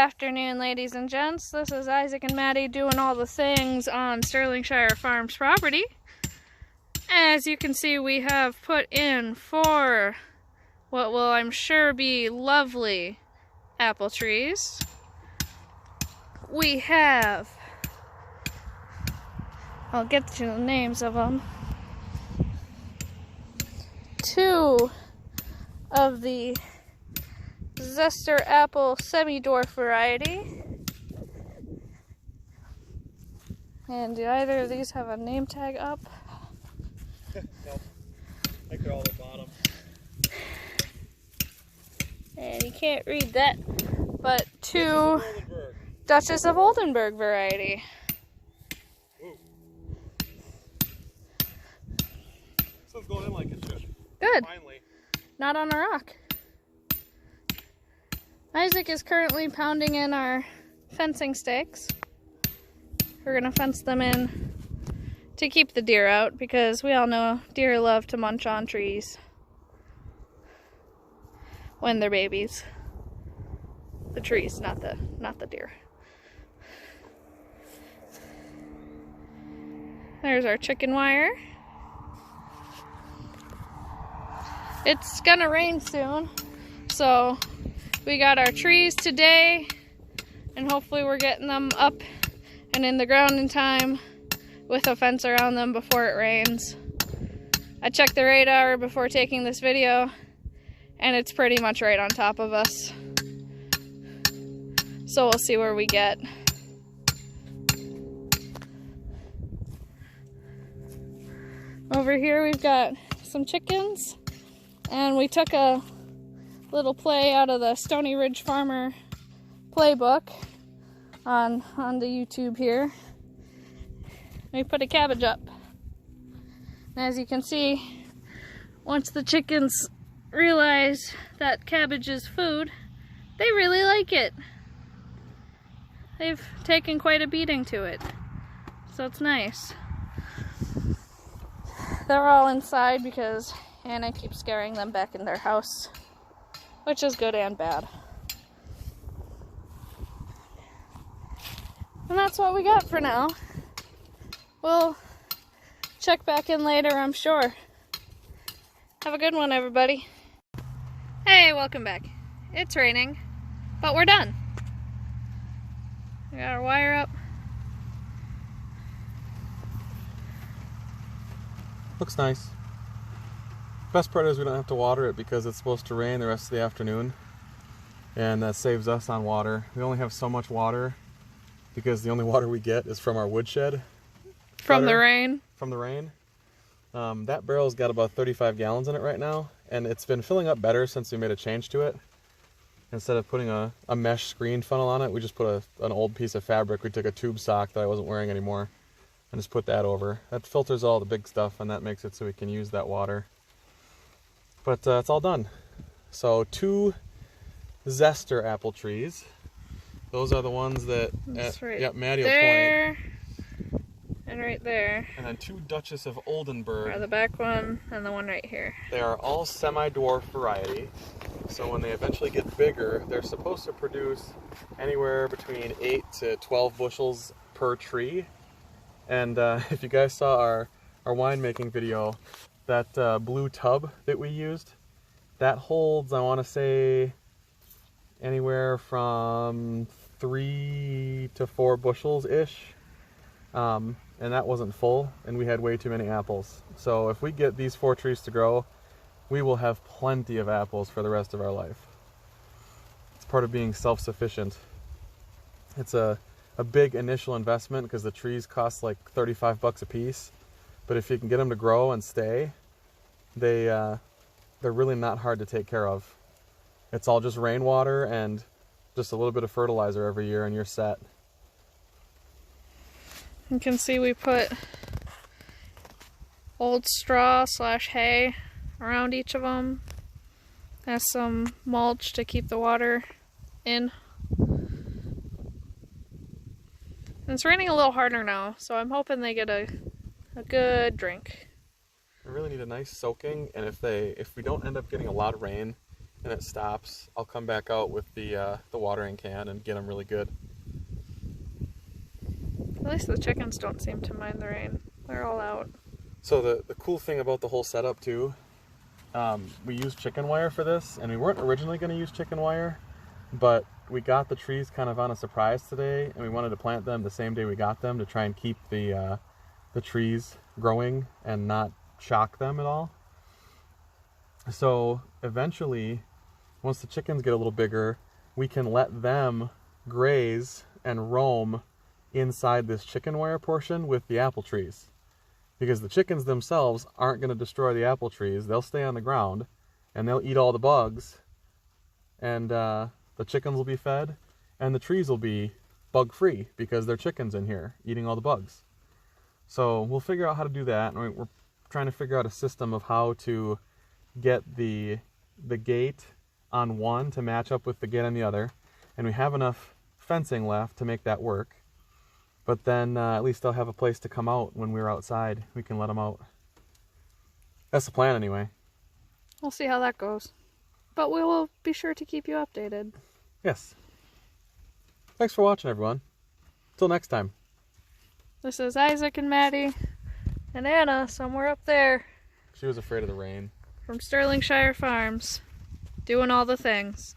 afternoon, ladies and gents. This is Isaac and Maddie doing all the things on Sterlingshire Farms property. As you can see, we have put in 4 what will I'm sure be lovely apple trees. We have, I'll get to the names of them, 2 of the Zester apple semi-dwarf variety. And do either of these have a name tag up? No, I think they're all at the bottom. And you can't read that, but 2 Duchess of Oldenburg variety. Ooh. This one's going in like it should. Good. Finally. Not on a rock. Isaac is currently pounding in our fencing stakes. We're gonna fence them in to keep the deer out, because we all know deer love to munch on trees when they're babies. The trees, not the deer. There's our chicken wire. It's gonna rain soon, so we got our trees today, and hopefully we're getting them up and in the ground in time with a fence around them before it rains. I checked the radar before taking this video, and it's pretty much right on top of us. So we'll see where we get. Over here we've got some chickens, and we took a little play out of the Stony Ridge Farmer playbook on the YouTube here. We put a cabbage up. And as you can see, once the chickens realize that cabbage is food, they really like it. They've taken quite a beating to it, so it's nice. They're all inside because Anna keeps scaring them back in their house, which is good and bad. And that's what we got for now. We'll check back in later, I'm sure. Have a good one, everybody. Hey, welcome back. It's raining, but we're done. We got our wire up. Looks nice. Best part is we don't have to water it because it's supposed to rain the rest of the afternoon, and that saves us on water. We only have so much water because the only water we get is from our woodshed. From the rain? From the rain. That barrel's got about 35 gallons in it right now, and it's been filling up better since we made a change to it. Instead of putting a mesh screen funnel on it, we just put an old piece of fabric. We took a tube sock that I wasn't wearing anymore and just put that over. That filters all the big stuff, and that makes it so we can use that water. But it's all done. So 2 Zester apple trees. Those are the ones that right, yep, Maddie will there, point. And right there. And then 2 Duchess of Oldenburg. Are the back one and the one right here. They are all semi-dwarf variety. So when they eventually get bigger, they're supposed to produce anywhere between 8 to 12 bushels per tree. And if you guys saw our winemaking video, that blue tub that we used, that holds, I want to say, anywhere from 3 to 4 bushels-ish. And that wasn't full, and we had way too many apples. So if we get these 4 trees to grow, we will have plenty of apples for the rest of our life. It's part of being self-sufficient. It's a big initial investment because the trees cost like 35 bucks a piece, but if you can get them to grow and stay, they're really not hard to take care of. It's all just rainwater and just a little bit of fertilizer every year, and you're set. You can see we put old straw / hay around each of them. Has some mulch to keep the water in. And it's raining a little harder now, so I'm hoping they get a good drink. They really need a nice soaking, and if we don't end up getting a lot of rain, and it stops, I'll come back out with the watering can and get them really good. At least the chickens don't seem to mind the rain. They're all out. So the cool thing about the whole setup too, we used chicken wire for this, and we weren't originally going to use chicken wire, but we got the trees kind of on a surprise today, and we wanted to plant them the same day we got them to try and keep the trees growing and not shock them at all. So eventually, once the chickens get a little bigger, we can let them graze and roam inside this chicken wire portion with the apple trees. Because the chickens themselves aren't going to destroy the apple trees. They'll stay on the ground and they'll eat all the bugs, and the chickens will be fed, and the trees will be bug free because they're chickens in here eating all the bugs. So we'll figure out how to do that, and we're trying to figure out a system of how to get the gate on one to match up with the gate on the other, and we have enough fencing left to make that work. But then at least they'll have a place to come out when we're outside. We can let them out. That's the plan anyway. We'll see how that goes. But we will be sure to keep you updated. Yes. Thanks for watching, everyone. Till next time. This is Isaac and Maddie and Anna somewhere up there. She was afraid of the rain. From Sterlingshire Farms. Doing all the things.